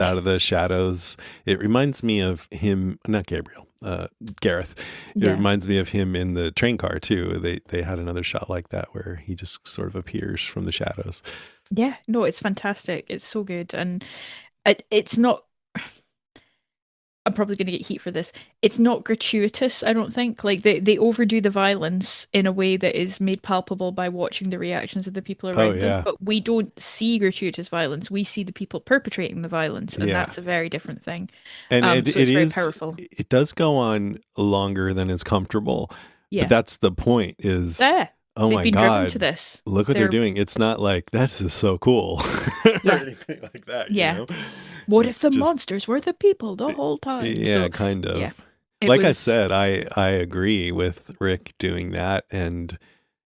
out of the shadows. It reminds me of him, not Gabriel, Gareth. It Yeah. reminds me of him in the train car too. They had another shot like that where he just sort of appears from the shadows. Yeah, no, it's fantastic. It's so good. And it's not, I'm probably going to get heat for this. It's not gratuitous, I don't think. Like they overdo the violence in a way that is made palpable by watching the reactions of the people Oh around them. yeah. But we don't see gratuitous violence. We see the people perpetrating the violence, and Yeah. that's a very different thing. And So it it's very is, powerful. it does go on longer than is comfortable, but Yeah. that's the point is, Yeah. oh They've my been driven to God, this. look what they're They're doing. It's not like, that is so cool or yeah. anything like that, you Yeah. know? What if It's the just, monsters were the people the whole time? yeah, So kind yeah. of. It Like I was said, I agree with Rick doing that, and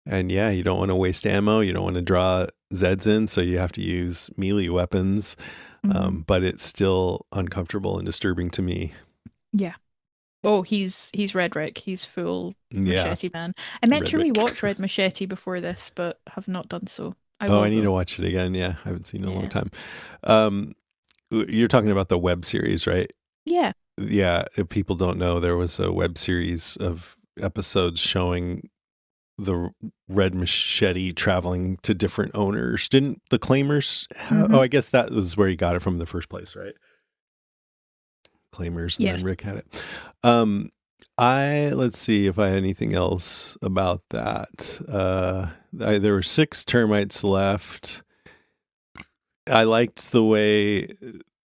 yeah, you don't want to waste ammo, you don't want to draw Zeds in, so you have to use melee weapons. mhm. But it's still uncomfortable and disturbing to me. Yeah. Oh, he's Red Rick. He's full Yeah, machete man. I meant Red to Rick. rewatch Red Machete before this, but have not done so. I Oh, will I need though. to watch it again. Yeah, I haven't seen it in a long Yeah. time. Um, you're talking about the web series, right? Yeah. Yeah, if people don't know, there was a web series of episodes showing the Red Machete traveling to different owners. Didn't the Claimers oh, hmm I guess that was where he got it from in the first place, right? Claimers, and then Yes. Rick had it. Um, let's see if I had anything else about that. There were 6 termites left. I liked the way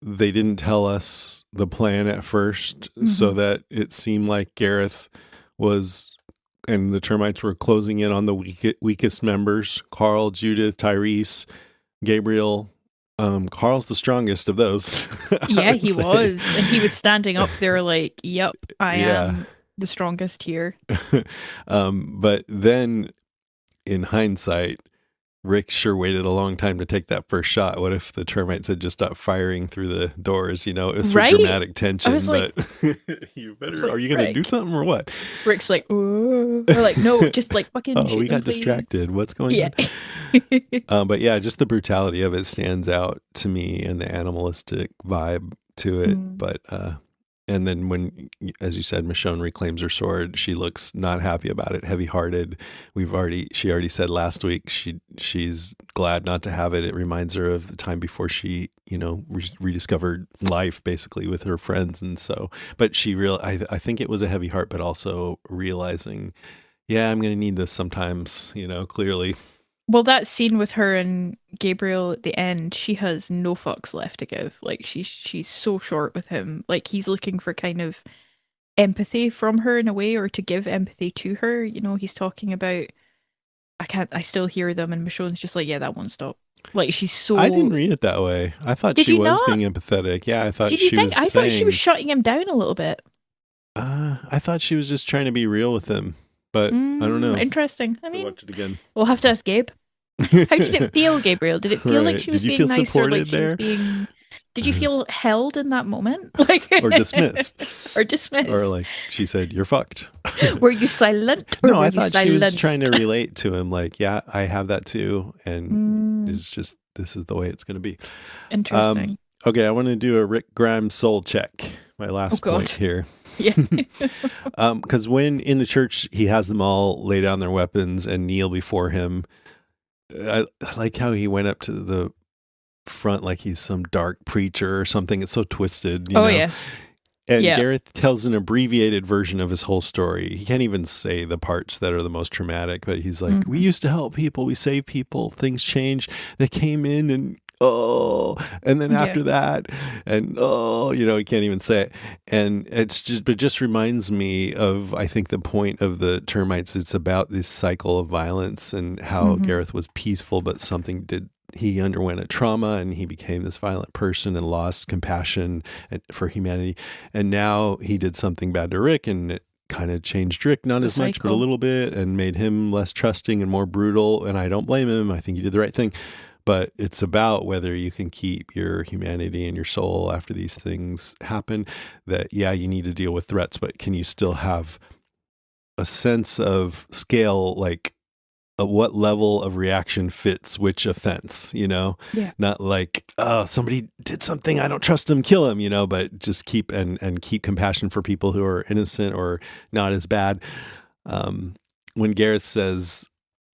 they didn't tell us the plan at first, hmm so that it seemed like Gareth was, and the termites were closing in on the weakest members: Carl, Judith, Tyrese, Gabriel. Carl's the strongest of those, I Yeah, would he say. was. And he was standing up there like, yep, I Yeah. am the strongest here. But then in hindsight, Rick sure waited a long time to take that first shot. What if the termites had just stopped firing through the doors? You know, it's for Right? dramatic I was tension, like, but you I was better, like, are you going to do Rick. something or what? Rick's like, oh, or like, no, just like fucking Oh, shoot we them, got please. distracted. What's going Yeah. on? But yeah, just the brutality of it stands out to me, and the animalistic vibe to it. Mm. But and then when, as you said, Michonne reclaims her sword, she looks not happy about it, heavy-hearted. She already said last week she's glad not to have it. It reminds her of the time before she, rediscovered life basically with her friends, and so. But I think it was a heavy heart, but also realizing, yeah, I'm going to need this sometimes. Clearly. Well, that scene with her and Gabriel at the end, she has no fucks left to give. Like she's so short with him. Like he's looking for kind of empathy from her in a way, or to give empathy to her. He's talking about I still hear them, and Michonne's just like, yeah, that won't stop. Like she's I so. didn't read it that way. I thought Did she you was being not? empathetic. Yeah, I thought Did you she think? was I thought she was saying, shutting him down a little bit. I thought she was just trying to be real with him, but I don't know. Interesting. I To mean, watch it again. we'll have to ask Gabe. How did it feel, Gabriel? Did it feel like Right. she Did was you being feel nice, or like supported she was there? being? Did you feel held in that moment? Like Or dismissed? or Or dismissed? like she said, you're fucked. Were you silent or No, were I you thought she was trying silenced? to relate to him. Like, yeah, I have that too. And Mm, it's just, this is the way it's going to be. Um, interesting. okay, I want to do a Rick Grimes soul check. My Oh last point God. here. Yeah. Because when in the church he has them all lay down their weapons and kneel before him, I like how he went up to the front like he's some dark preacher or something. It's so twisted, Oh yes. And Yeah. Gareth tells an abbreviated version of his whole story. He can't even say the parts that are the most traumatic, but he's like, we Mhm. used to help people, we saved people, things changed. They came in and and then Yeah. after that, and he can't even say it. And it just reminds me of, I think, the point of the termites. It's about this cycle of violence and how hmm Gareth was peaceful, but he underwent a trauma and he became this violent person and lost compassion for humanity. And now he did something bad to Rick, and it kind of changed Rick, It's not the as much, but a cycle. little bit, and made him less trusting and more brutal. And I don't blame him. I think he did the right thing. But it's about whether you can keep your humanity and your soul after these things happen. That, yeah, you need to deal with threats, but can you still have a sense of scale, like what level of reaction fits which offense, Yeah. not like, oh, somebody did something, I don't trust them, kill him, but just keep compassion for people who are innocent or not as bad. When Gareth says,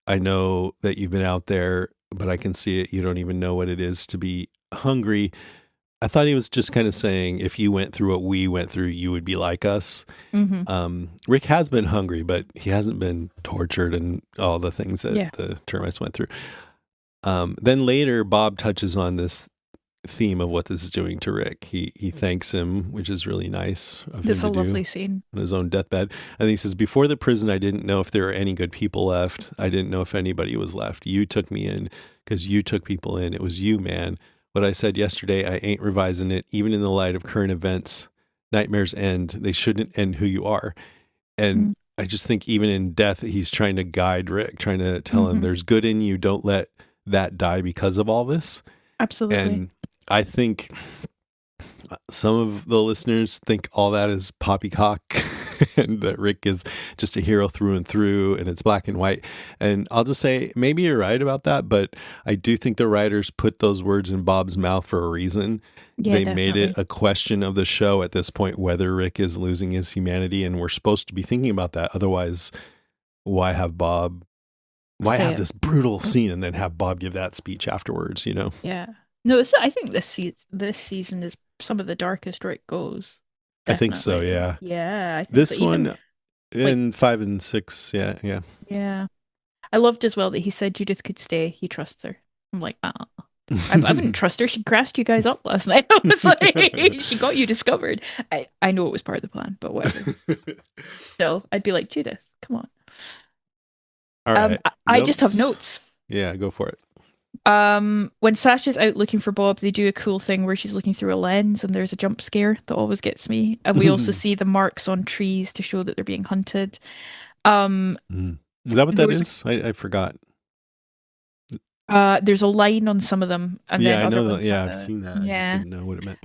I know that you've been out there, but I can see it. You don't even know what it is to be hungry. I thought he was just kind of saying, if you went through what we went through, you would be like us. Mm-hmm. Rick has been hungry, but he hasn't been tortured and all the things that Yeah. the termites went through. Then later, Bob touches on this theme of what this is doing to Rick. He thanks him, which is really nice of him That's a to do lovely scene. on his own deathbed. And he says, before the prison, I didn't know if there were any good people left. I didn't know if anybody was left. You took me in because you took people in. It was you, man. What I said yesterday, I ain't revising it, even in the light of current events. Nightmares end. They shouldn't end who you are. And I just think even in death, he's trying to guide Rick, trying to tell him Mm-hmm. there's good in you. Don't let that die because of all this. Absolutely. And I think some of the listeners think all that is poppycock and that Rick is just a hero through and through and it's black and white. And I'll just say, maybe you're right about that, but I do think the writers put those words in Bob's mouth for a reason. Yeah, They made it definitely. a question of the show at this point, whether Rick is losing his humanity. And we're supposed to be thinking about that. Otherwise, why have Say it. this brutal scene and then have Bob give that speech afterwards, Yeah. No, I think this season is some of the darkest Rick goes. I think so, Definitely. yeah. Yeah, I think so. This Even one like, in 5 and 6, yeah, yeah. yeah. I loved as well that he said Judith could stay. He trusts her. I'm like, ah. I wouldn't trust her. She grassed you guys up last night. I was like, she got you discovered. I know it was part of the plan, but whatever. Still, I'd be like, Judith, come on. All right, I just have notes. notes. Yeah, go for it. When Sasha's out looking for Bob, they do a cool thing where she's looking through a lens and there's a jump scare that always gets me. And we also see the marks on trees to show that they're being hunted. Um, Is that what there that was is? I forgot. there's a line on some of them, and Yeah, then I other know that. ones have Yeah, I've a seen that. I just yeah. didn't know what it meant.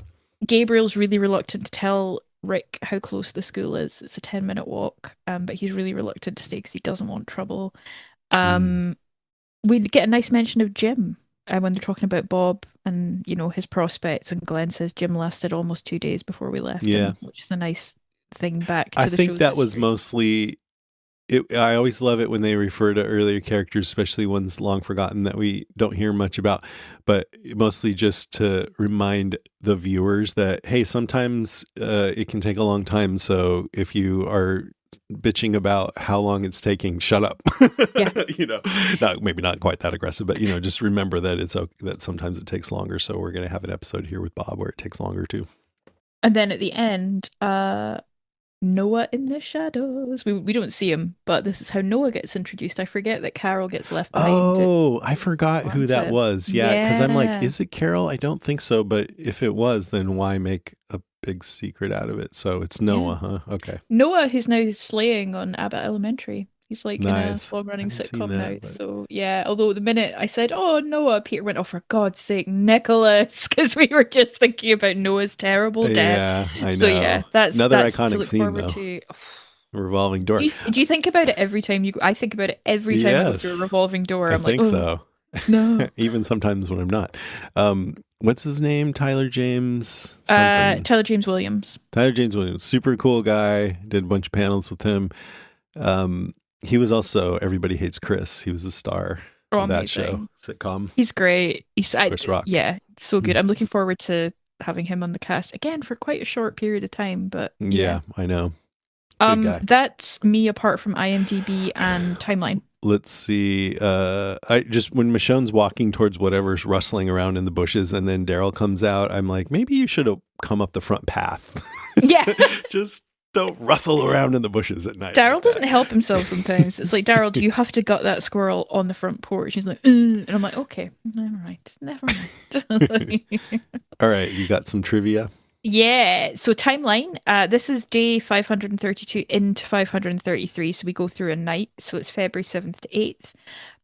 Gabriel's really reluctant to tell Rick how close the school is. It's a 10-minute walk, but he's really reluctant to stay because he doesn't want trouble. Mm. Um, we get a nice mention of Jim when they're talking about Bob and his prospects, and Glenn says Jim lasted almost 2 days before we left Yeah, him, which is a nice thing back I to the think show's that was history. mostly. I always love it when they refer to earlier characters, especially ones long forgotten that we don't hear much about, but mostly just to remind the viewers that, hey, sometimes it can take a long time. So if you are bitching about how long it's taking, shut up. Yeah. Maybe not quite that aggressive, but just remember that it's okay, that sometimes it takes longer. So we're going to have an episode here with Bob where it takes longer too. And then at the end, Noah in the shadows. We don't see him, but this is how Noah gets introduced. I forget that Carol gets left behind to Oh, I forgot who plant that him. was. Yeah, because I'm like, Yeah. is it Carol? I don't think so. But if it was, then why make a big secret out of it? So it's Yeah. Noah, huh? Okay. Noah, who's now slaying on Abbott Elementary. He's like in a Nice. I long-running haven't seen sitcom now. that, but So yeah, although the minute I said, "Oh, Noah," Peter went, "Oh, for God's sake, Nicholas," because we were just thinking about Noah's terrible death. yeah, I So yeah, know. that's Another that's to iconic look scene, forward though. to. Revolving door. Do you think about it every time you go? I think about it every time I go through a Yes, revolving door. I I'm like, think oh so. no. Even sometimes when I'm not. What's his name? Tyler James something. Tyler James Williams. Tyler James Williams, super cool guy. Did a bunch of panels with him. He was also Everybody Hates Chris. He was the star Oh, of that show amazing. sitcom. He's great. Chris Rock. Yeah, so good. Mm. I'm looking forward to having him on the cast again for quite a short period of time, but yeah. Yeah, I know. Good guy. That's me apart from IMDb and timeline. Let's see. I just when Michonne's walking towards whatever's rustling around in the bushes, and then Daryl comes out, I'm like, maybe you should have come up the front path. Yeah. Just don't rustle around in the bushes at night. Daryl Like doesn't that. help himself sometimes. It's like, Daryl, do you have to gut that squirrel on the front porch? He's like, "Mm," and I'm like, okay, never mind, never mind. All right, you got some trivia. Yeah, so timeline. This is day 532 into 533, so we go through a night. So it's February 7th to 8th.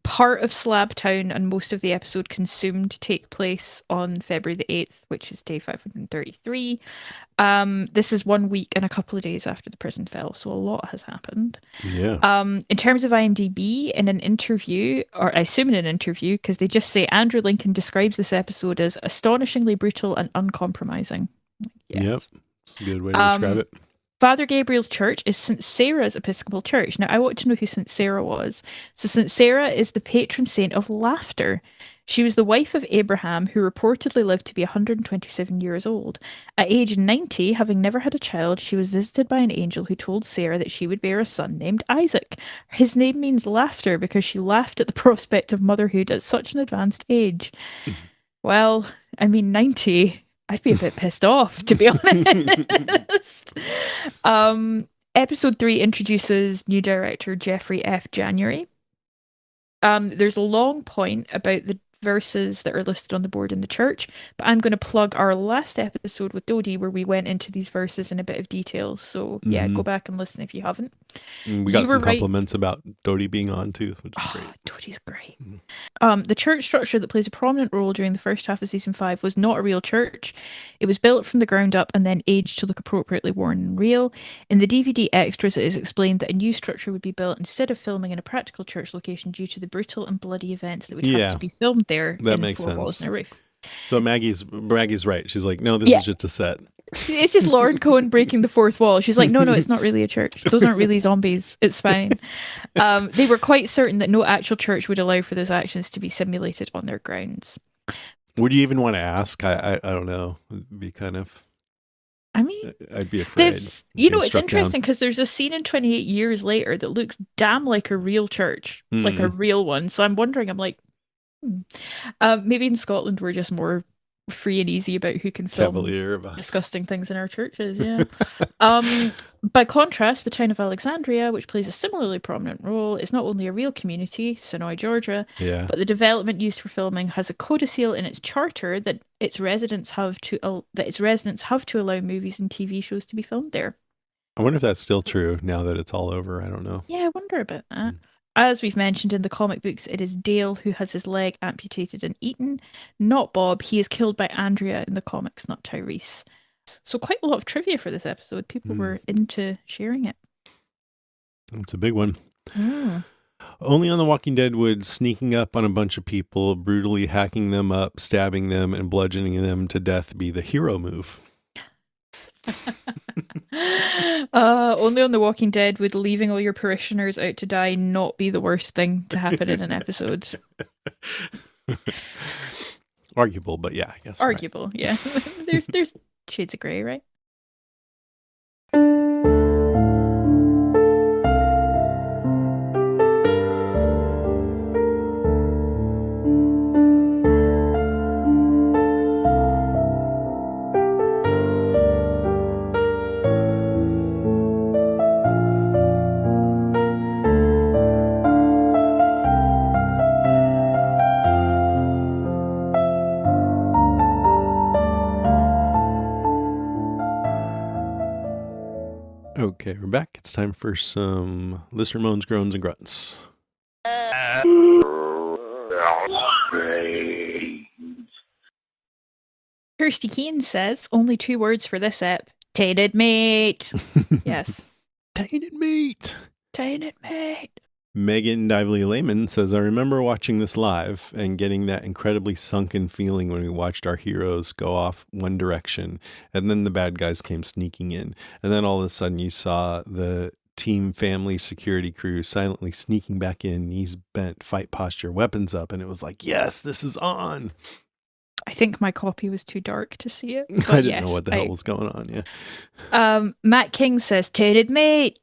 Part of Slab Town and most of the episode consumed take place on February the 8th, which is day 533. This is 1 week and a couple of days after the prison fell, so a lot has happened. Yeah. In terms of IMDb, in an interview, or I assume in an interview, because they just say Andrew Lincoln describes this episode as astonishingly brutal and uncompromising. Yep. Yes. It's a good way to describe Um, it. Father Gabriel's church is St. Sarah's Episcopal Church. Now, I want to know who St. Sarah was. So, St. Sarah is the patron saint of laughter. She was the wife of Abraham, who reportedly lived to be 127 years old. At age 90, having never had a child, she was visited by an angel who told Sarah that she would bear a son named Isaac. His name means laughter because she laughed at the prospect of motherhood at such an advanced age. Well, I mean, 90. I'd be a bit pissed off, to be honest. Episode 3 introduces new director Jeffrey F. January. There's a long point about the verses that are listed on the board in the church, but I'm going to plug our last episode with Dodie where we went into these verses in a bit of detail. So, yeah, go back and listen if you haven't. We You got were some right. compliments about Dodie being on too, which is great. Dodie's great. The church structure that plays a prominent role during the first half of season 5 was not a real church. It was built from the ground up and then aged to look appropriately worn and real. In the DVD extras, it is explained that a new structure would be built instead of filming in a practical church location due to the brutal and bloody events that would have to be filmed there that in makes four walls sense. and a roof. So Maggie's right. She's like, no, this Yeah. is just a set. It's just Lauren Cohen breaking the fourth wall. She's like, no, it's not really a church. Those aren't really zombies. It's fine. They were quite certain that no actual church would allow for those actions to be simulated on their grounds. Would you even want to ask? I don't know. It'd be kind of. I mean, I'd be afraid. it's interesting because there's a scene in 28 years later that looks damn like a real church, like a real one. So I'm wondering, maybe in Scotland we're just more free and easy about who can film disgusting things in our churches. Yeah. By contrast, the town of Alexandria, which plays a similarly prominent role, is not only a real community, Sonoy, Georgia, but the development used for filming has a codicil in its charter that its residents have to allow movies and TV shows to be filmed there. I wonder if that's still true now that it's all over. I don't know. Yeah, I wonder about that. As we've mentioned in the comic books, it is Dale who has his leg amputated and eaten, not Bob. He is killed by Andrea in the comics, not Tyrese. So quite a lot of trivia for this episode. People were into sharing it. It's a big one. Only on The Walking Dead would sneaking up on a bunch of people, brutally hacking them up, stabbing them, and bludgeoning them to death be the hero move. Only on The Walking Dead would leaving all your parishioners out to die not be the worst thing to happen in an episode. Arguable, but yeah, I guess. Arguable, right. Yeah. There's shades of grey, right? Okay, we're back. It's time for some listener moans, groans, and grunts. Kirsty Keane says, only 2 words for this ep. Tainted meat. Yes. Tainted meat. Tainted meat. Megan Dively Lehman says, I remember watching this live and getting that incredibly sunken feeling when we watched our heroes go off one direction and then the bad guys came sneaking in. And then all of a sudden you saw the team family security crew silently sneaking back in, knees bent, fight posture, weapons up. And it was like, yes, this is on. I think my copy was too dark to see it. I didn't know what the hell was going on. Yeah. Matt King says, tainted meat,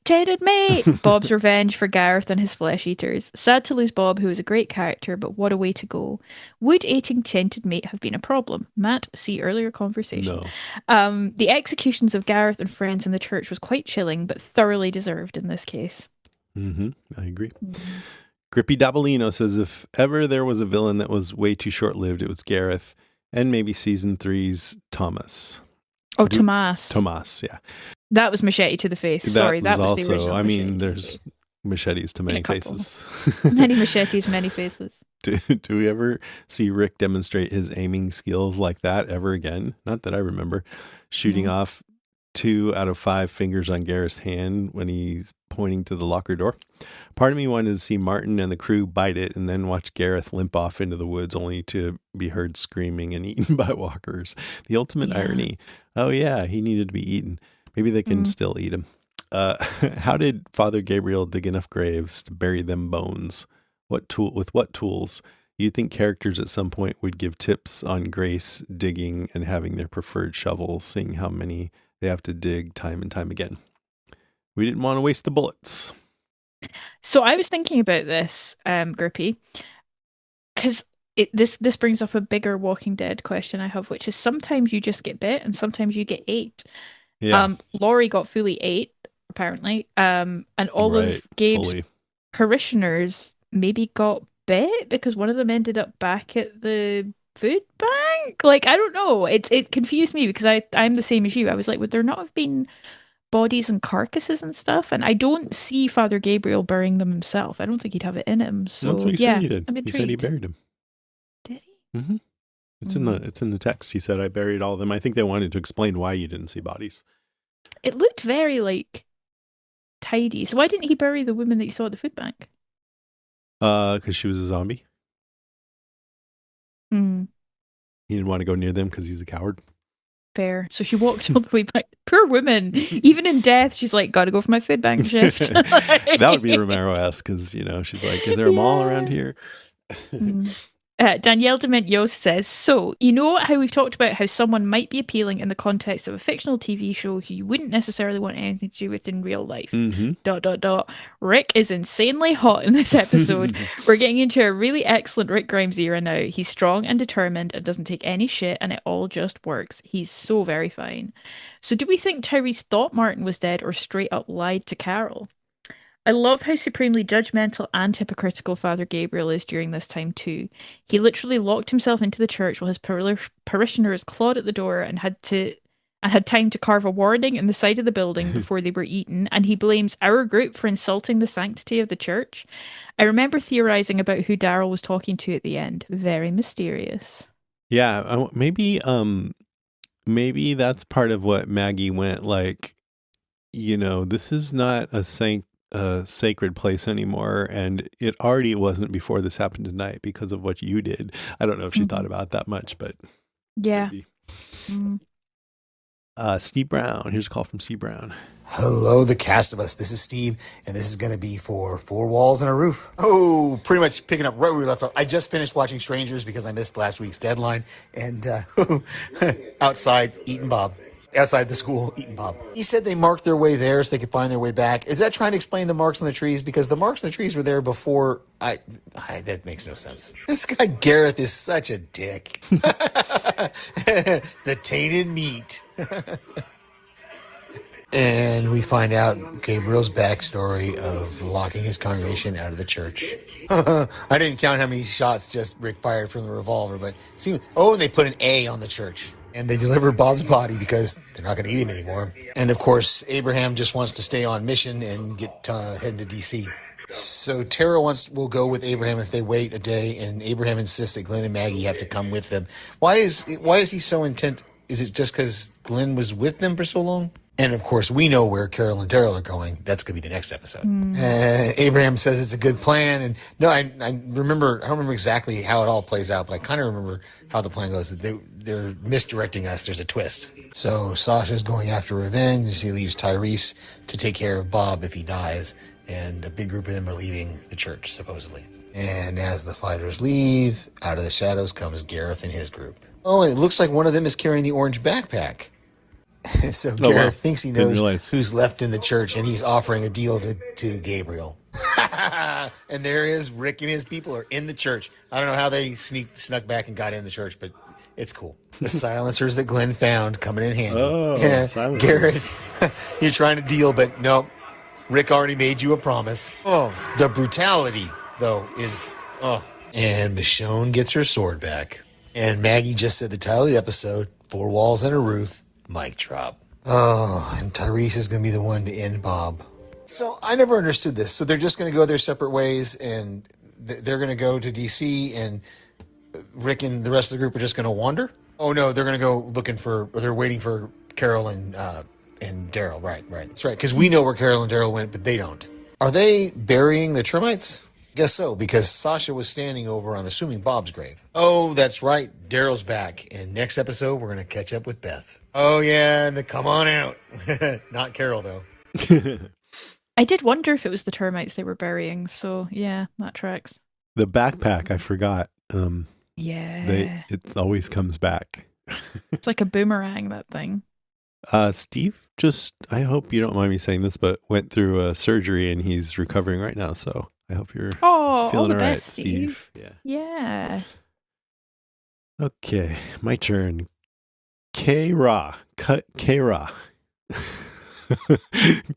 Bob's revenge for Gareth and his flesh eaters. Sad to lose Bob, who was a great character, but what a way to go. Would eating tainted meat have been a problem? Matt, see earlier conversation. No. The executions of Gareth and friends in the church was quite chilling, but thoroughly deserved in this case. I agree. Grippy Dabalino says, if ever there was a villain that was way too short-lived, it was Gareth. And maybe season 3's Thomas. Oh, Tomas. Tomas, yeah. That was machete to the face. Sorry, that was the original. I mean, there's Machetes to Seen a many couple. faces. Many machetes, many faces. Do we ever see Rick demonstrate his aiming skills like that ever again? Not that I remember. Shooting No. off 2 out of 5 fingers on Gareth's hand when he's pointing to the locker door. Part of me wanted to see Martin and the crew bite it and then watch Gareth limp off into the woods only to be heard screaming and eaten by walkers. The ultimate Yeah. irony. Oh, yeah, he needed to be eaten. Maybe they can Mm. still eat him. How did Father Gabriel dig enough graves to bury them bones? With what tools? You think characters at some point would give tips on grace digging and having their preferred shovel, seeing how many they have to dig time and time again. We didn't want to waste the bullets. So I was thinking about this, Grippy, because this brings up a bigger Walking Dead question I have, which is sometimes you just get bit and sometimes you get ate. Yeah, Laurie got fully ate, apparently. And all right. of Gabe's Fully. parishioners maybe got bit because one of them ended up back at the food bank. Like, I don't know. It confused me because I'm the same as you. I was like, would there not have been bodies and carcasses and stuff? And I don't see Father Gabriel burying them himself. I don't think he'd have it in him. That's what So he said yeah, he did. I'm He said he intrigued. buried him. Did he? Hmm. Hmm. It's in the text. He said I buried all of them. I think they wanted to explain why you didn't see bodies. It looked very like tidy. So why didn't he bury the woman that you saw at the food bank? Because she was a zombie. Hmm. He didn't want to go near them because he's a coward. Fair. So she walked all the way back. Poor woman. Even in death, she's like, gotta go for my food bank shift. That would be Romero-esque because, she's like, is there a mall around Yeah. here? Mm. Danielle Dement Yost says, so, you know how we've talked about how someone might be appealing in the context of a fictional TV show who you wouldn't necessarily want anything to do with in real life. Mm-hmm. ... Rick is insanely hot in this episode. We're getting into a really excellent Rick Grimes era now. He's strong and determined and doesn't take any shit, and it all just works. He's so very fine. So do we think Tyrese thought Martin was dead or straight up lied to Carol? I love how supremely judgmental and hypocritical Father Gabriel is during this time too. He literally locked himself into the church while his parishioners clawed at the door and had time to carve a warning in the side of the building before they were eaten, and he blames our group for insulting the sanctity of the church. I remember theorizing about who Daryl was talking to at the end. Very mysterious. Yeah, maybe that's part of what Maggie went like, this is not a sacred place anymore, and it already wasn't before this happened tonight because of what you did. I don't know if she thought about that much, but Yeah. maybe. Mm. Steve Brown. Here's a call from Steve Brown. Hello, the cast of us. This is Steve, and this is going to be for Four Walls and a Roof. Oh, pretty much picking up right where we left off. I just finished watching Strangers because I missed last week's deadline, and outside eating Bob. Outside the school, eating Bob. He said they marked their way there so they could find their way back. Is that trying to explain the marks on the trees? Because the marks on the trees were there before. That makes no sense. This guy Gareth is such a dick. The tainted meat. And we find out Gabriel's backstory of locking his congregation out of the church. I didn't count how many shots just Rick fired from the revolver, but and they put an A on the church. And they deliver Bob's body because they're not going to eat him anymore. And of course, Abraham just wants to stay on mission and head to DC. So Tara will go with Abraham if they wait a day, and Abraham insists that Glenn and Maggie have to come with them. Why is he so intent? Is it just because Glenn was with them for so long? And of course, we know where Carol and Daryl are going. That's going to be the next episode. Abraham says it's a good plan, and no, I don't remember exactly how it all plays out, but I kind of remember how the plan goes. That they're misdirecting us. There's a twist. So Sasha's going after revenge. He leaves Tyrese to take care of Bob if he dies, and a big group of them are leaving the church supposedly. And as the fighters leave, out of the shadows comes Gareth and his group. Oh, and it looks like one of them is carrying the orange backpack. And so Gareth thinks he knows who's left in the church, and he's offering a deal to Gabriel. And there he is, Rick and his people are in the church. I don't know how they snuck back and got in the church, but it's cool. The silencers that Glenn found coming in handy. Oh, yeah, silencers. Gareth, you're trying to deal, but no, Rick already made you a promise. Oh, the brutality, though, is... Oh. And Michonne gets her sword back. And Maggie just said the title of the episode, Four Walls and a Roof. Mic drop. Oh, and Tyrese is going to be the one to end Bob. So I never understood this. So they're just going to go their separate ways, and they're going to go to DC, and Rick and the rest of the group are just going to wander. Oh no, they're going to go looking for, or they're waiting for Carol and Daryl. Right, that's right. Because we know where Carol and Daryl went, but they don't. Are they burying the termites? Guess so, because Sasha was standing over, I'm assuming, Bob's grave. Oh, that's right. Daryl's back. And next episode, we're going to catch up with Beth. Oh, yeah, and come on out. Not Carol, though. I did wonder if it was the termites they were burying. So, yeah, that tracks. The backpack, I forgot. Yeah. It always comes back. It's like a boomerang, that thing. Steve, I hope you don't mind me saying this, but went through a surgery and he's recovering right now. So I hope you're feeling all right, best, Steve. Yeah. Okay, my turn. K-Ra. K-Ra.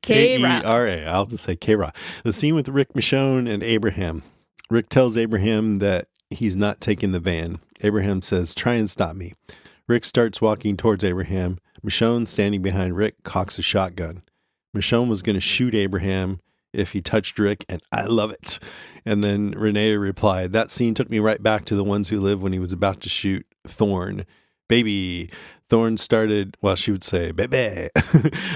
K-E-R-A. I'll just say K-Ra. The scene with Rick, Michonne, and Abraham. Rick tells Abraham that he's not taking the van. Abraham says, "Try and stop me." Rick starts walking towards Abraham. Michonne, standing behind Rick, cocks a shotgun. Michonne was going to shoot Abraham if he touched Rick, and I love it. And then Renee replied, "That scene took me right back to The Ones Who Live when he was about to shoot Thorne. Baby." Thorne started, well, she would say, baby.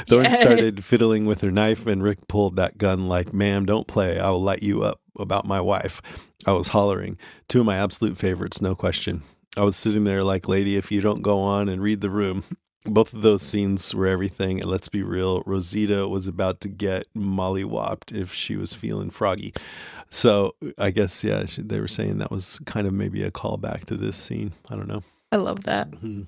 Thorne started fiddling with her knife, and Rick pulled that gun like, "Ma'am, don't play. I will light you up about my wife." I was hollering. Two of my absolute favorites, no question. I was sitting there like, "Lady, if you don't go on and read the room." Both of those scenes were everything. And let's be real, Rosita was about to get mollywopped if she was feeling froggy. So I guess, yeah, they were saying that was kind of maybe a callback to this scene. I don't know. I love that. Mm-hmm.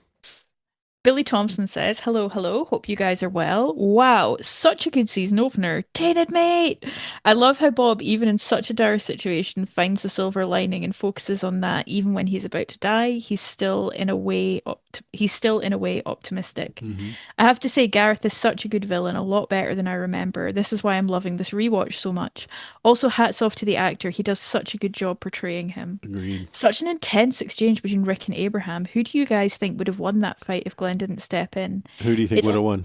Billy Thompson says, hello, hope you guys are well. Wow, such a good season opener. Tainted mate! I love how Bob, even in such a dire situation, finds the silver lining and focuses on that. Even when he's about to die, he's still in a way optimistic. Mm-hmm. I have to say, Gareth is such a good villain, a lot better than I remember. This is why I'm loving this rewatch so much. Also, hats off to the actor. He does such a good job portraying him. Agreed. Such an intense exchange between Rick and Abraham. Who do you guys think would have won that fight if Glenn didn't step in? Who do you think would have won?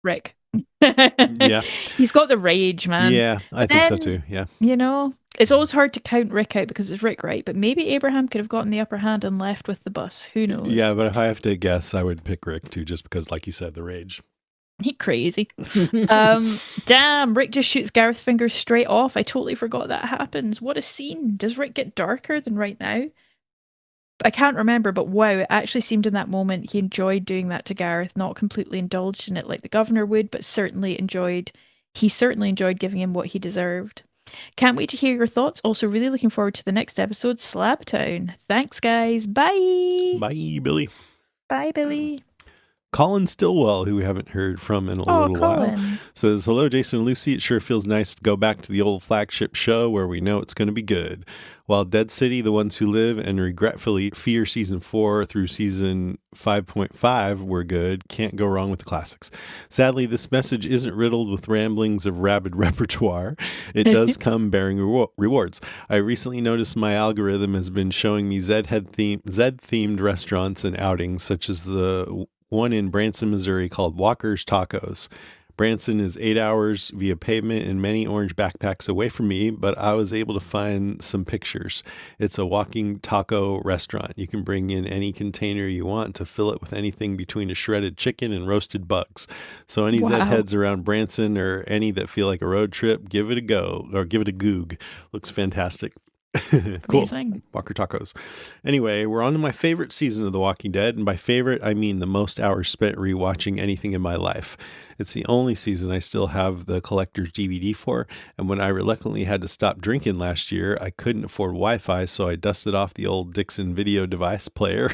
Rick. Yeah. He's got the rage, man. Yeah, I think so too. Yeah. You know, it's always hard to count Rick out because it's Rick, right? But maybe Abraham could have gotten the upper hand and left with the bus. Who knows? Yeah, but if I have to guess, I would pick Rick too, just because, like you said, the rage. He crazy. Damn, Rick just shoots Gareth's fingers straight off. I totally forgot that happens. What a scene. Does Rick get darker than right now? I can't remember, but wow, it actually seemed in that moment he enjoyed doing that to Gareth, not completely indulged in it like the governor would, but certainly enjoyed giving him what he deserved. Can't wait to hear your thoughts. Also really looking forward to the next episode, Slabtown. Thanks, guys. Bye. Bye, Billy. Bye, Billy. Colin Stillwell, who we haven't heard from in a little while, says, "Hello, Jason and Lucy. It sure feels nice to go back to the old flagship show where we know it's going to be good. While Dead City, The Ones Who Live, and regretfully Fear Season 4 through Season 5.5 were good, can't go wrong with the classics. Sadly, this message isn't riddled with ramblings of rabid repertoire. It does come bearing rewards. I recently noticed my algorithm has been showing me Zed-themed restaurants and outings, such as the one in Branson, Missouri called Walker's Tacos. Branson is 8 hours via pavement and many orange backpacks away from me, but I was able to find some pictures. It's a walking taco restaurant. You can bring in any container you want to fill it with anything between a shredded chicken and roasted bugs. So any Zed heads around Branson or any that feel like a road trip, give it a go, or give it a goog. Looks fantastic." Cool. Amazing. Walker Tacos. Anyway, we're on to my favorite season of The Walking Dead, and by favorite, I mean the most hours spent rewatching anything in my life. It's the only season I still have the collector's DVD for, and when I reluctantly had to stop drinking last year, I couldn't afford Wi-Fi, so I dusted off the old Dixon video device player.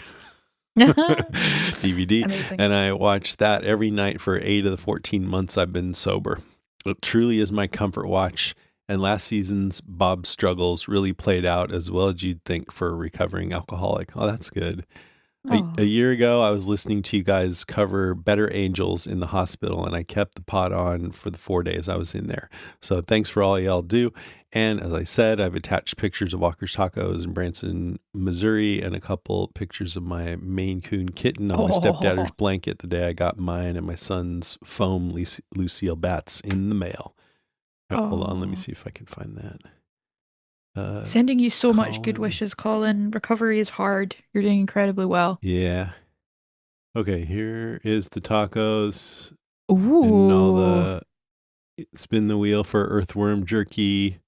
DVD. Amazing. And I watched that every night for 8 of the 14 months I've been sober. It truly is my comfort watch. And last season's Bob's struggles really played out as well as you'd think for a recovering alcoholic. Oh, that's good. A year ago, I was listening to you guys cover Better Angels in the hospital, and I kept the pod on for the 4 days I was in there. So thanks for all y'all do. And as I said, I've attached pictures of Walker's Tacos in Branson, Missouri, and a couple pictures of my Maine Coon kitten on my stepdad's blanket the day I got mine, and my son's foam Lucille bats in the mail. Hold on, let me Oh. see if I can find that. Sending you so much good Colin. wishes, Colin. Recovery is hard. You're doing incredibly well. Yeah. Okay, here is the tacos and all Ooh. the spin the wheel for earthworm jerky,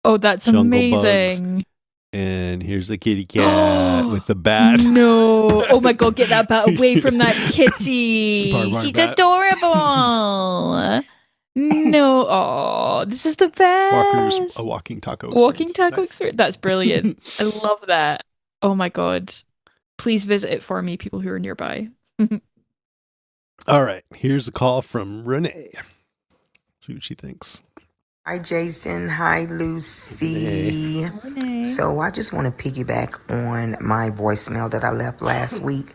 Oh, that's jungle bugs, amazing. and here's a kitty cat Oh with the bat. no. Oh my god, get that bat away from that kitty. Barbed She's bat. adorable. No. Oh, this is the Walker's best. a walking taco Walking experience. taco Nice. experience. That's brilliant. I love that. Oh my god. Please visit it for me, people who are nearby. All right, here's a call from Renee. See what she thinks. Hi, Jason. Hi, Lucy. Renee. So I just want to piggyback on my voicemail that I left last week.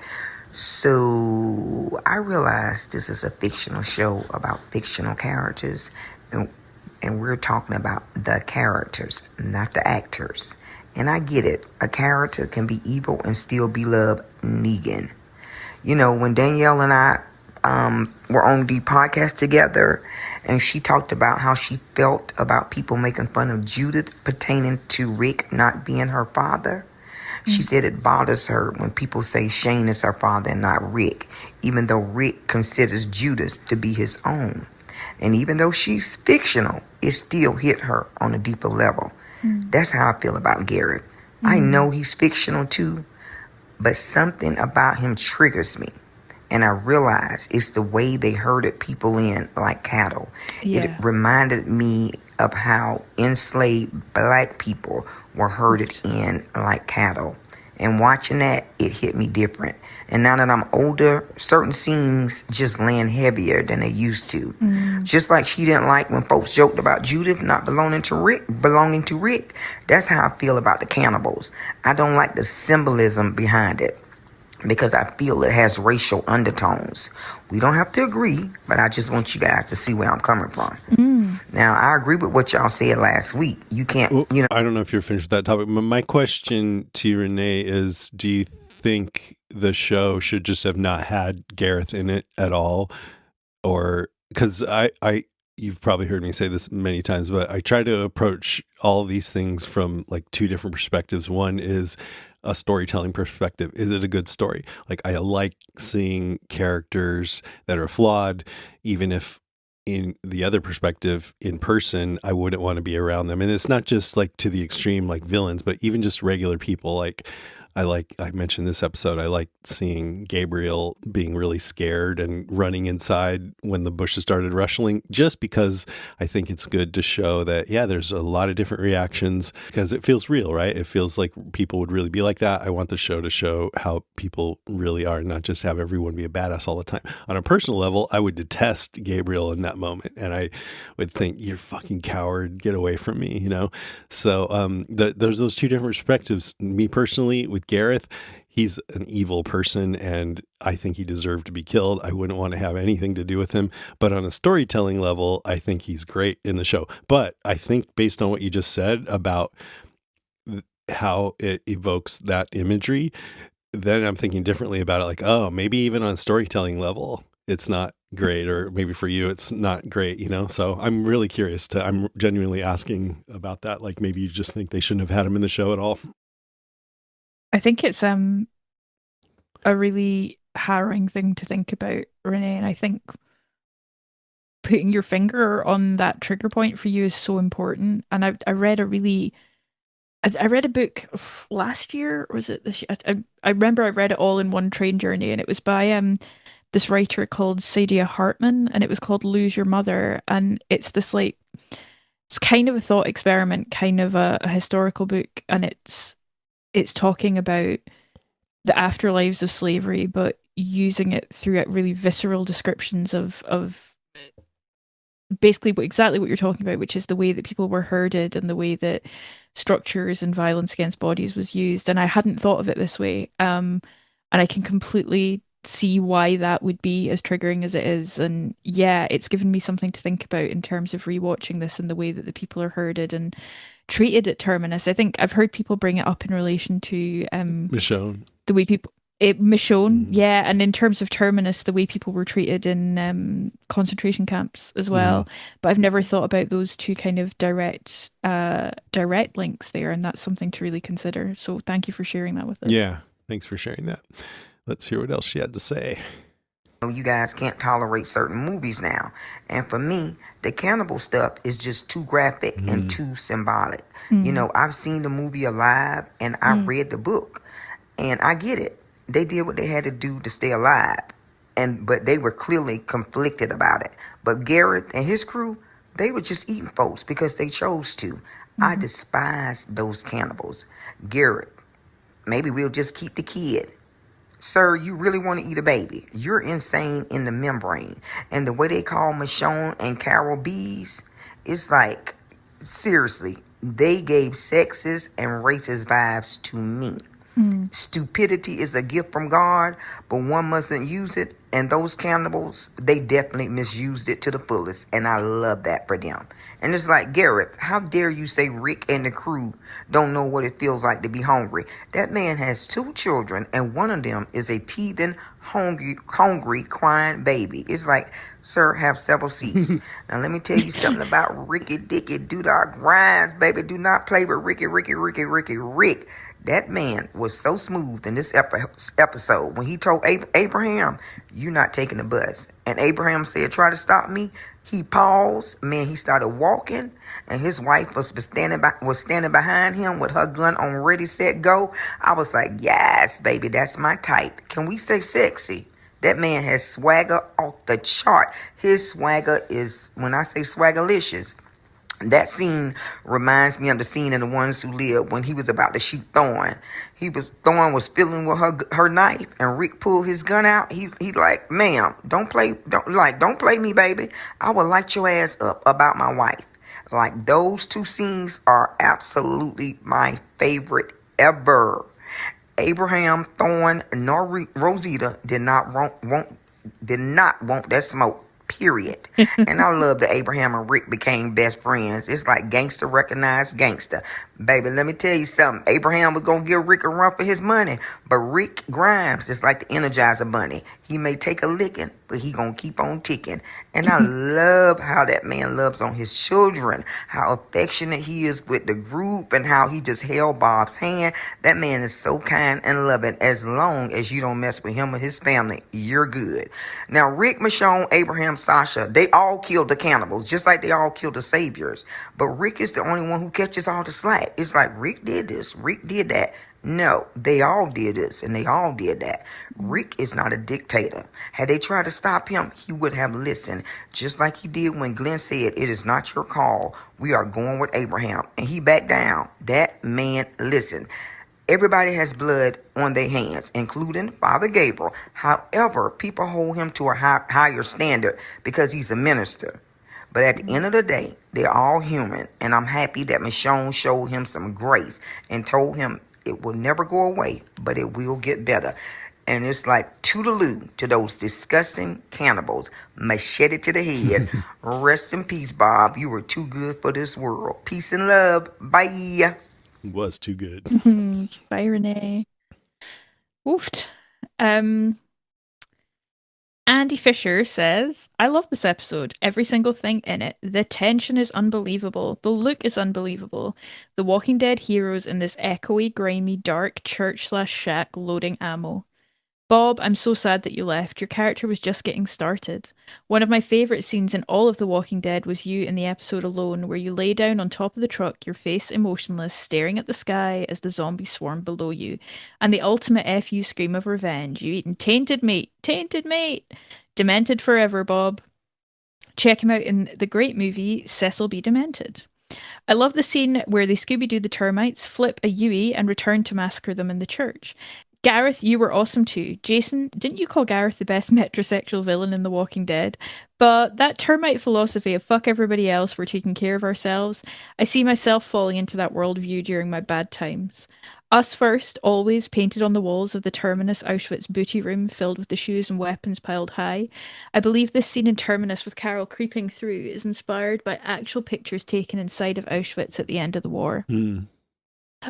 So I realized this is a fictional show about fictional characters, and we're talking about the characters, not the actors. And I get it. A character can be evil and still be loved. Negan. You know, when Danielle and I were on the podcast together, and she talked about how she felt about people making fun of Judith pertaining to Rick not being her father. She said it bothers her when people say Shane is her father and not Rick, even though Rick considers Judith to be his own. And even though she's fictional, it still hit her on a deeper level. That's how I feel about Garrett. I know he's fictional too, but something about him triggers me. And I realize it's the way they herded people in like cattle. Yeah. It reminded me of how enslaved black people were herded in like cattle. And watching that, it hit me different. And now that I'm older, certain scenes just land heavier than they used to. Just like she didn't like when folks joked about Judith not belonging to Rick. That's how I feel about the cannibals. I don't like the symbolism behind it, because I feel it has racial undertones. We don't have to agree, but I just want you guys to see where I'm coming from. Now, I agree with what y'all said last week. You can't, Well, I don't know if you're finished with that topic, but my question to you, Renee, is do you think the show should just have not had Gareth in it at all? Or, because you've probably heard me say this many times, but I try to approach all these things from like two different perspectives. One is a storytelling perspective. Is it a good story? Like, I like seeing characters that are flawed, even if in the other perspective, in person, I wouldn't want to be around them. And it's not just like to the extreme, like villains, but even just regular people. Like, I mentioned this episode, I like seeing Gabriel being really scared and running inside when the bushes started rustling, just because I think it's good to show that, yeah, there's a lot of different reactions, because it feels real, right? It feels like people would really be like that. I want the show to show how people really are, not just have everyone be a badass all the time. On a personal level, I would detest Gabriel in that moment, and I would think, you're fucking coward, get away from me, you know? So there's those two different perspectives. Me personally, with Gareth, he's an evil person, and I think he deserved to be killed. I wouldn't want to have anything to do with him. But on a storytelling level, I think he's great in the show. But I think based on what you just said about how it evokes that imagery, then I'm thinking differently about it. Like, oh, maybe even on a storytelling level, it's not great, or maybe for you, it's not great, you know? So I'm really curious I'm genuinely asking about that. Like, maybe you just think they shouldn't have had him in the show at all. I think it's a really harrowing thing to think about, Renee, and I think putting your finger on that trigger point for you is so important. And I read I read a book last year, or was it this year? I remember I read it all in one train journey, and it was by this writer called Saidiya Hartman, and it was called Lose Your Mother, and it's this like, it's kind of a thought experiment, kind of a historical book, and it's talking about the afterlives of slavery, but using it through really visceral descriptions of basically exactly what you're talking about, which is the way that people were herded and the way that structures and violence against bodies was used. And I hadn't thought of it this way. And I can completely see why that would be as triggering as it is. And yeah, it's given me something to think about in terms of rewatching this and the way that the people are herded and treated at Terminus. I think I've heard people bring it up in relation to Michonne. the way people Michonne, Mm. yeah, and in terms of Terminus, the way people were treated in concentration camps as Hmm. well. But I've never thought about those two kind of direct links there, and that's something to really consider. So thank you for sharing that with us. Yeah. Thanks for sharing that. Let's hear what else she had to say. You guys can't tolerate certain movies now. And for me, the cannibal stuff is just too graphic and Mm. too symbolic. Mm, I've seen the movie Alive and I mm, read the book. And I get it. They did what they had to do to stay alive. But they were clearly conflicted about it. But Garrett and his crew, they were just eating folks because they chose to. I mhm, despise those cannibals. Garrett, maybe we'll just keep the kid. Sir, you really want to eat a baby. You're insane in the membrane. And the way they call Michonne and Carol bees, it's like, seriously, they gave sexist and racist vibes to me. mm. Stupidity is a gift from God, but one mustn't use it. And those cannibals, they definitely misused it to the fullest. And I love that for them. And it's like, Garrett, how dare you say Rick and the crew don't know what it feels like to be hungry? That man has 2 children, and one of them is a teething, hungry, crying baby. It's like, sir, have several seats. Now, let me tell you something about Ricky Dicky. Do not grinds, baby. Do not play with Rick. That man was so smooth in this episode when he told Abraham, "You're not taking the bus." And Abraham said, "Try to stop me." He paused. Man, he started walking, and his wife was standing behind him with her gun on ready, set, go. I was like, "Yes, baby, that's my type." Can we say sexy? That man has swagger off the chart. His swagger is, when I say swaggerlicious, that scene reminds me of the scene in The Ones Who Live when he was about to shoot Thorn. Thorn was fiddling with her knife, and Rick pulled his gun out. He's like, "Ma'am, don't play me, baby. I will light your ass up about my wife." Like, those two scenes are absolutely my favorite ever. Abraham, Thorn, nor Rosita did not want that smoke. Period. And I love that Abraham and Rick became best friends. It's like gangster recognized gangster. Baby, let me tell you something. Abraham was going to give Rick a run for his money. But Rick Grimes is like the Energizer Bunny. He may take a licking, but he going to keep on ticking. And I love how that man loves on his children, how affectionate he is with the group, and how he just held Bob's hand. That man is so kind and loving. As long as you don't mess with him or his family, you're good. Now, Rick, Michonne, Abraham, Sasha, they all killed the cannibals, just like they all killed the saviors. But Rick is the only one who catches all the slack. It's like, Rick did this, Rick did that. No, they all did this and they all did that. Rick is not a dictator. Had they tried to stop him, he would have listened, just like he did when Glenn said, "It is not your call. We are going with Abraham." And he backed down. That man listened. Everybody has blood on their hands, including Father Gabriel. However, people hold him to a higher standard because he's a minister. But at the end of the day, they're all human, and I'm happy that Michonne showed him some grace and told him it will never go away, but it will get better. And it's like toodaloo to those disgusting cannibals. Machete to the head. Rest in peace, Bob. You were too good for this world. Peace and love. Bye. Was too good. Bye, Renee. Oofed. Um, Andy Fisher says, "I love this episode. Every single thing in it. The tension is unbelievable. The look is unbelievable. The Walking Dead heroes in this echoey, grimy, dark church/shack loading ammo. Bob, I'm so sad that you left. Your character was just getting started. One of my favorite scenes in all of The Walking Dead was you in the episode Alone, where you lay down on top of the truck, your face emotionless, staring at the sky as the zombies swarm below you. And the ultimate FU scream of revenge. You eating tainted meat. Tainted meat. Demented forever, Bob. Check him out in the great movie Cecil B. Demented. I love the scene where they Scooby Doo the termites, flip a Yui, and return to massacre them in the church. Gareth, you were awesome too. Jason, didn't you call Gareth the best metrosexual villain in The Walking Dead? But that termite philosophy of fuck everybody else, we're taking care of ourselves, I see myself falling into that worldview during my bad times. Us first, always painted on the walls of the Terminus Auschwitz booty room filled with the shoes and weapons piled high. I believe this scene in Terminus with Carol creeping through is inspired by actual pictures taken inside of Auschwitz at the end of the war. Mm.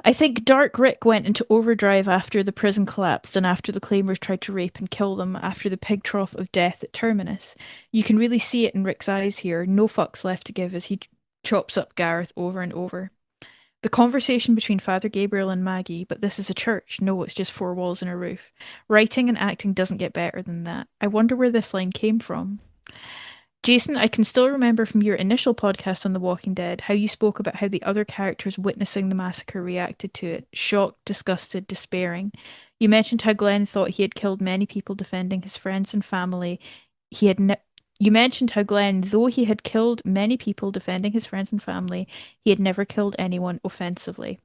I think Dark Rick went into overdrive after the prison collapsed and after the Claimers tried to rape and kill them after the pig trough of death at Terminus. You can really see it in Rick's eyes here. No fucks left to give as he chops up Gareth over and over. The conversation between Father Gabriel and Maggie, but this is a church. No, it's just four walls and a roof. Writing and acting doesn't get better than that. I wonder where this line came from. Jason, I can still remember from your initial podcast on The Walking Dead how you spoke about how the other characters witnessing the massacre reacted to it shocked, disgusted, despairing. You mentioned how Glenn thought he had killed many people defending his friends and family. He had ne- You mentioned how Glenn, though he had killed many people defending his friends and family, he had never killed anyone offensively.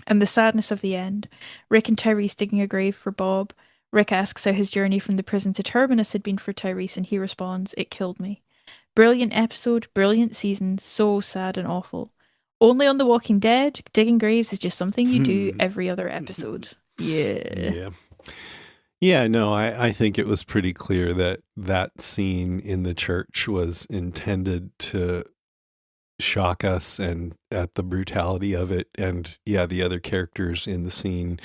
And the sadness of the end. Rick and Tyrese digging a grave for Bob. Rick asks how his journey from the prison to Terminus had been for Tyrese, and he responds, "It killed me." Brilliant episode, brilliant season, so sad and awful. Only on The Walking Dead, digging graves is just something you do every other episode. Yeah. Yeah, no, I think it was pretty clear that that scene in the church was intended to shock us and at the brutality of it. And yeah, the other characters in the scene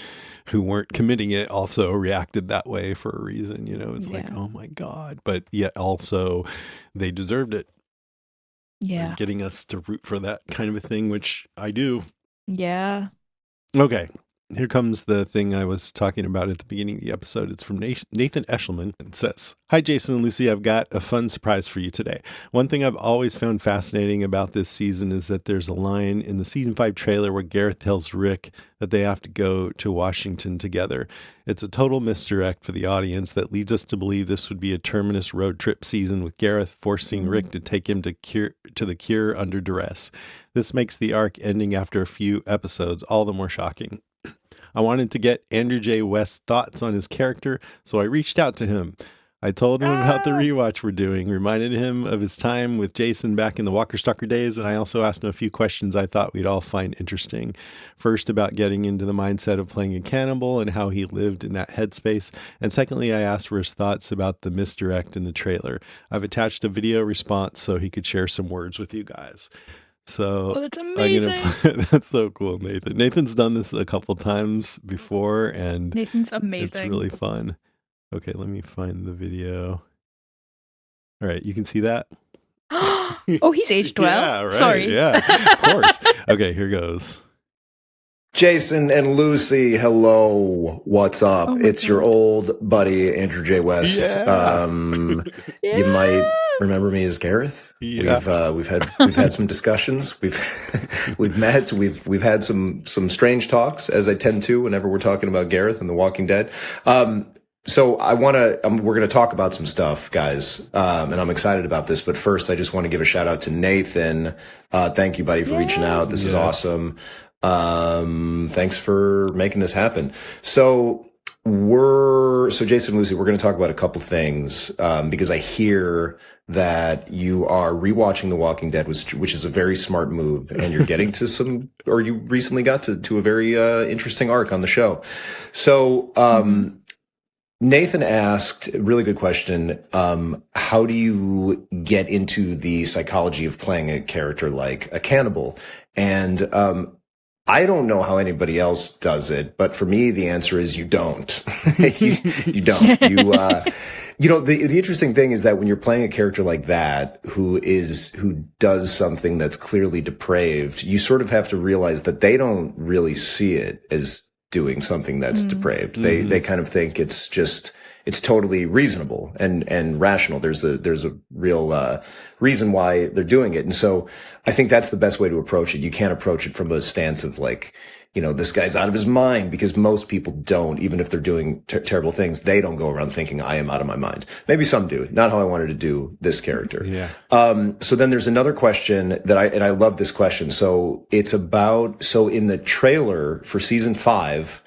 who weren't committing it also reacted that way for a reason. You know, it's like, oh my God. But yet also they deserved it. Yeah. And getting us to root for that kind of a thing, which I do. Yeah. Okay. Here comes the thing I was talking about at the beginning of the episode. It's from Nathan Eshelman. It says, "Hi, Jason and Lucy. I've got a fun surprise for you today. One thing I've always found fascinating about this season is that there's a line in the season 5 trailer where Gareth tells Rick that they have to go to Washington together. It's a total misdirect for the audience that leads us to believe this would be a Terminus road trip season with Gareth forcing Rick to take him to the cure under duress. This makes the arc ending after a few episodes all the more shocking. I wanted to get Andrew J. West's thoughts on his character, so I reached out to him. I told him about the rewatch we're doing, reminded him of his time with Jason back in the Walker Stalker days, and I also asked him a few questions I thought we'd all find interesting. First, about getting into the mindset of playing a cannibal and how he lived in that headspace, and secondly, I asked for his thoughts about the misdirect in the trailer. I've attached a video response so he could share some words with you guys." So that's amazing. That's so cool, Nathan. Nathan's done this a couple times before, and Nathan's amazing. It's really fun. Okay, let me find the video. All right, you can see that? Oh, he's aged well. Yeah, right. Sorry. Yeah, of course. Okay, here goes. Jason and Lucy, hello. What's up? It's your old buddy, Andrew J. West. Yeah. You might remember me as Gareth. Yeah. We've had some discussions. We've met. We've had some strange talks, as I tend to whenever we're talking about Gareth and The Walking Dead. So we're going to talk about some stuff, guys. And I'm excited about this, but first I just want to give a shout out to Nathan. Thank you, buddy, for reaching out. This is awesome. Thanks for making this happen. So Jason and Lucy, we're going to talk about a couple things, because I hear that you are rewatching The Walking Dead, which is a very smart move, and you're getting to you recently got to a very, interesting arc on the show. So, Nathan asked a really good question. How do you get into the psychology of playing a character like a cannibal? And, I don't know how anybody else does it, but for me, the answer is you don't. you don't. The interesting thing is that when you're playing a character like that, who does something that's clearly depraved, you sort of have to realize that they don't really see it as doing something that's depraved. They kind of think it's totally reasonable and rational. There's a real reason why they're doing it. And so I think that's the best way to approach it. You can't approach it from a stance of like, this guy's out of his mind, because most people don't, even if they're doing terrible things, they don't go around thinking I am out of my mind. Maybe some do, not how I wanted to do this character. Yeah. So then there's another question that I love this question. So it's so in the trailer for season 5,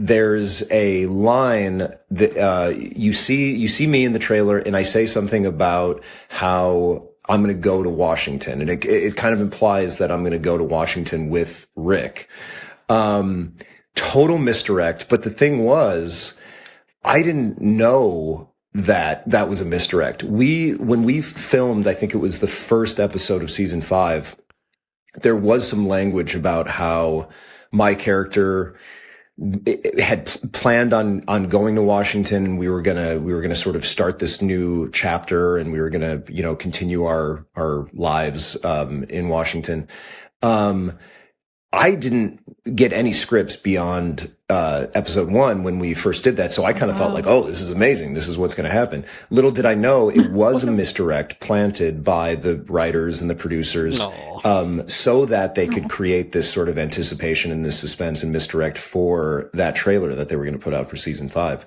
there's a line that, you see me in the trailer, and I say something about how I'm going to go to Washington. And it kind of implies that I'm going to go to Washington with Rick. Total misdirect. But the thing was, I didn't know that was a misdirect. When we filmed, I think it was the first episode of season 5, there was some language about how my character had planned on going to Washington. We were gonna sort of start this new chapter, and we were gonna, continue our lives in Washington. I didn't get any scripts beyond episode 1 when we first did that. So I kind of thought like, oh, this is amazing. This is what's going to happen. Little did I know it was a misdirect planted by the writers and the producers so that they could create this sort of anticipation and this suspense and misdirect for that trailer that they were going to put out for season 5.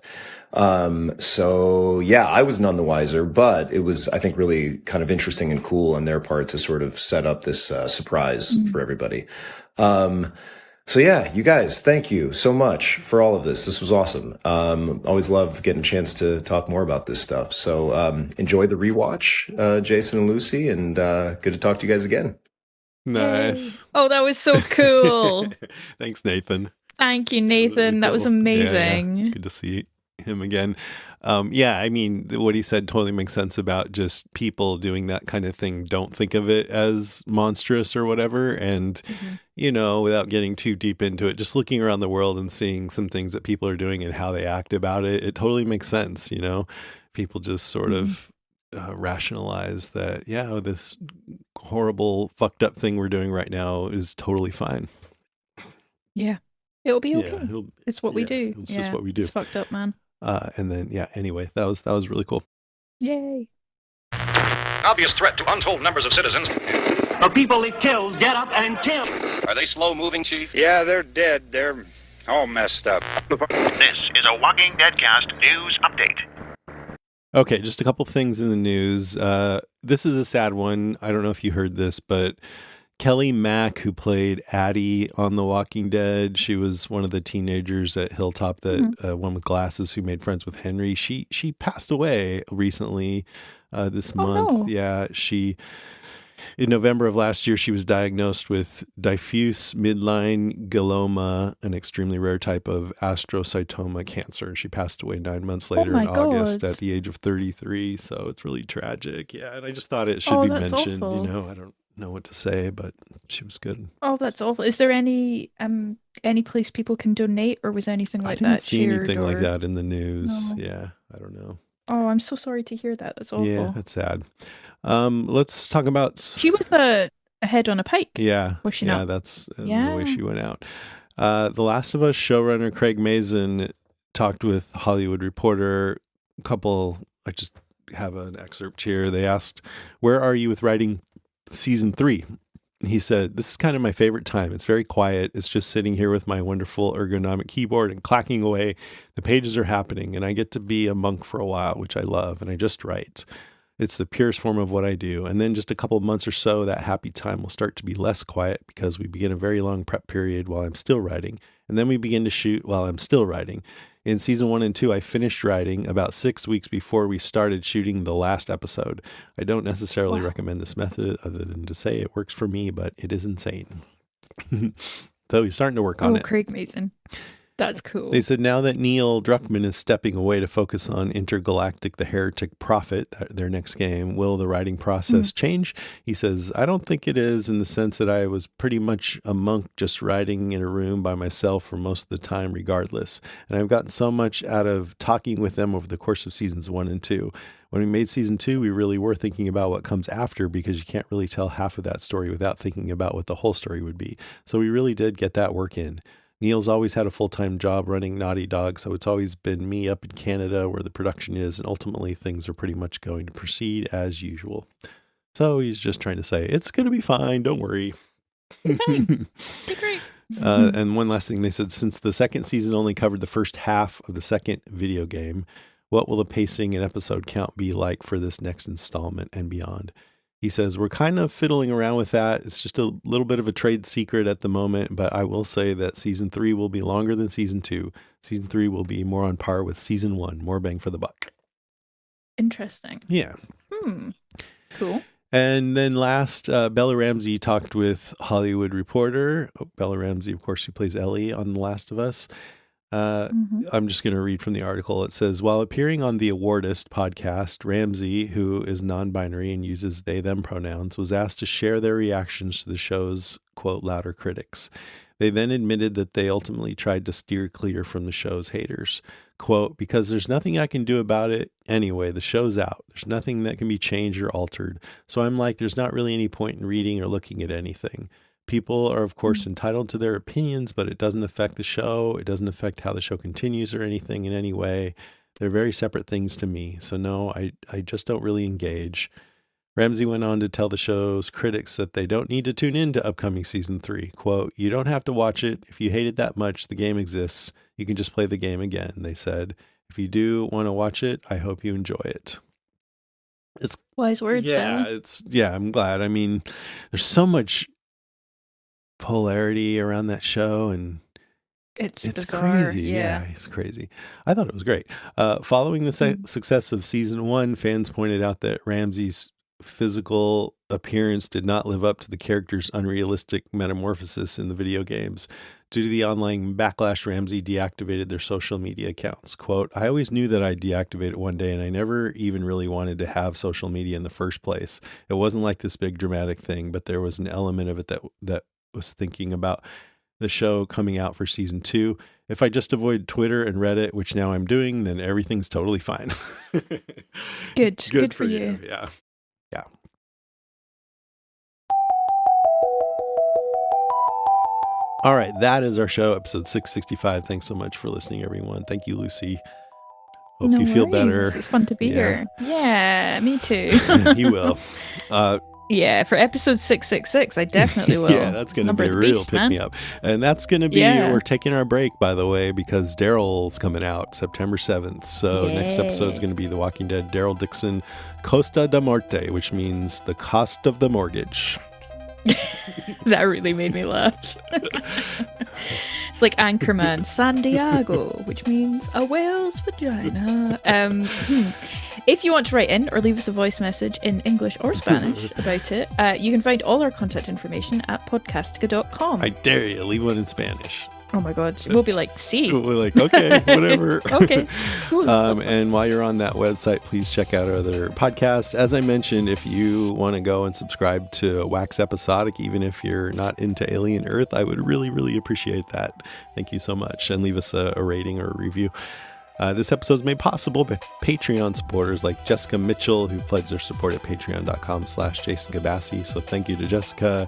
So yeah, I was none the wiser, but it was, I think, really kind of interesting and cool on their part to sort of set up this surprise for everybody. So yeah, you guys, thank you so much for all of this. This was awesome. Always love getting a chance to talk more about this stuff. So, enjoy the rewatch, Jason and Lucy, and, good to talk to you guys again. Nice. Yay. Oh, that was so cool. Thanks, Nathan. Thank you, Nathan. That was amazing. Yeah. Good to see him again. Yeah, I mean, what he said totally makes sense about just people doing that kind of thing. Don't think of it as monstrous or whatever. And, without getting too deep into it, just looking around the world and seeing some things that people are doing and how they act about it, it totally makes sense. People just sort of rationalize that, this horrible, fucked up thing we're doing right now is totally fine. Yeah. It'll be okay. Yeah, it's what we do. It's just what we do. It's fucked up, man. And then, anyway, that was really cool. Yay. Obvious threat to untold numbers of citizens. The people it kills get up and kill. Are they slow-moving, Chief? Yeah, they're dead. They're all messed up. This is a Walking Deadcast news update. Okay, just a couple things in the news. This is a sad one. I don't know if you heard this, but Kelly Mack, who played Addie on The Walking Dead, she was one of the teenagers at Hilltop, that one with glasses who made friends with Henry. She passed away recently this month. No. Yeah, in November of last year, she was diagnosed with diffuse midline glioma, an extremely rare type of astrocytoma cancer. She passed away 9 months later in August at the age of 33. So it's really tragic. Yeah, and I just thought it should be mentioned. Awful. I don't know what to say, but she was good. Oh, that's awful. Is there any place people can donate, or was anything like that? I didn't see anything like that in the news. No. Yeah, I don't know. Oh, I'm so sorry to hear that. That's awful. Yeah, that's sad. Let's talk about. She was a head on a pike. Yeah, was she not? Yeah, that's the way she went out. The Last of Us showrunner Craig Mazin talked with Hollywood Reporter. I just have an excerpt here. They asked, "Where are you with writing season 3?" He said, "This is kind of my favorite time. It's very quiet. It's just sitting here with my wonderful ergonomic keyboard and clacking away. The pages are happening, and I get to be a monk for a while, which I love, and I just write. It's the purest form of what I do. And then just a couple of months or so, that happy time will start to be less quiet because we begin a very long prep period while I'm still writing. And then we begin to shoot while I'm still writing. In season 1 and 2, I finished writing about 6 weeks before we started shooting the last episode. I don't necessarily recommend this method other than to say it works for me, but it is insane." So he's starting to work on it. Craig Mazin. That's cool. They said now that Neil Druckmann is stepping away to focus on Intergalactic: The Heretic Prophet, their next game, will the writing process change? He says, "I don't think it is, in the sense that I was pretty much a monk just writing in a room by myself for most of the time regardless. And I've gotten so much out of talking with them over the course of seasons 1 and 2. When we made season 2, we really were thinking about what comes after, because you can't really tell half of that story without thinking about what the whole story would be. So we really did get that work in. Neil's always had a full-time job running Naughty Dog, so it's always been me up in Canada where the production is, and ultimately things are pretty much going to proceed as usual." So he's just trying to say, it's going to be fine, don't worry. Fine. Be great. And one last thing, they said, since the second season only covered the first half of the second video game, what will the pacing and episode count be like for this next installment and beyond? He says, "We're kind of fiddling around with that. It's just a little bit of a trade secret at the moment, but I will say that season 3 will be longer than season 2. Season 3 will be more on par with season 1, more bang for the buck." Interesting. Yeah. Cool. And then last, Bella Ramsey talked with Hollywood Reporter. Bella Ramsey, of course, who plays Ellie on The Last of Us. I'm just going to read from the article. It says, while appearing on the Awardist podcast, Ramsey, who is non-binary and uses they, them pronouns, was asked to share their reactions to the show's, quote, louder critics. They then admitted that they ultimately tried to steer clear from the show's haters. Quote, because there's nothing I can do about it anyway. The show's out. There's nothing that can be changed or altered. So I'm like, there's not really any point in reading or looking at anything. People are, of course, entitled to their opinions, but it doesn't affect the show. It doesn't affect how the show continues or anything in any way. They're very separate things to me. So no, I just don't really engage. Ramsey went on to tell the show's critics that they don't need to tune in to upcoming season 3. Quote, you don't have to watch it. If you hate it that much, the game exists. You can just play the game again, they said. If you do want to watch it, I hope you enjoy it. It's wise words. Yeah, I'm glad. I mean, there's so much polarity around that show, and it's bizarre. crazy. Yeah, it's crazy. I thought it was great. Following the success of season 1, fans pointed out that Ramsey's physical appearance did not live up to the character's unrealistic metamorphosis in the video games. Due to the online backlash, Ramsey deactivated their social media accounts. Quote, I always knew that I'd deactivate it one day, and I never even really wanted to have social media in the first place. It wasn't like this big dramatic thing, but there was an element of it that was thinking about the show coming out for season 2. If I just avoid Twitter and Reddit, which now I'm doing, then everything's totally fine. Good for you. Yeah. Yeah. All right. That is our show, episode 665. Thanks so much for listening, everyone. Thank you, Lucy. Hope you feel better. It's fun to be here. Yeah, me too. You will. Yeah, for episode 666, I definitely will. Yeah, that's going to be a real pick-me-up. And that's going to be, we're taking our break, by the way, because Daryl's coming out September 7th. So next episode is going to be The Walking Dead, Daryl Dixon, Costa de Morte, which means the cost of the mortgage. That really made me laugh. It's like Anchorman, San Diego, which means a whale's vagina. If you want to write in or leave us a voice message in English or Spanish about it, you can find all our contact information at podcastica.com. I dare you, leave one in Spanish. Oh my God. We'll be like, see. We're like, okay, whatever. Okay. Cool. And while you're on that website, please check out our other podcasts. As I mentioned, if you want to go and subscribe to Wax Episodic, even if you're not into Alien Earth, I would really, really appreciate that. Thank you so much. And leave us a rating or a review. This episode is made possible by Patreon supporters like Jessica Mitchell, who pledged their support at patreon.com/Jason Gabassi. So thank you to Jessica.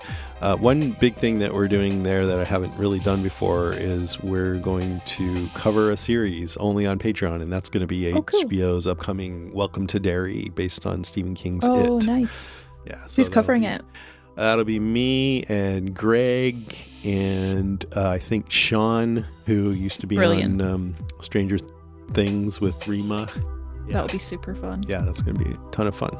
One big thing that we're doing there that I haven't really done before is we're going to cover a series only on Patreon, and that's going to be HBO's upcoming Welcome to Derry, based on Stephen King's It. Oh, nice. Yeah. So who's covering it? That'll be me and Greg and I think Sean, who used to be on Stranger Things with Rima. That'll be super fun. Yeah, that's going to be a ton of fun.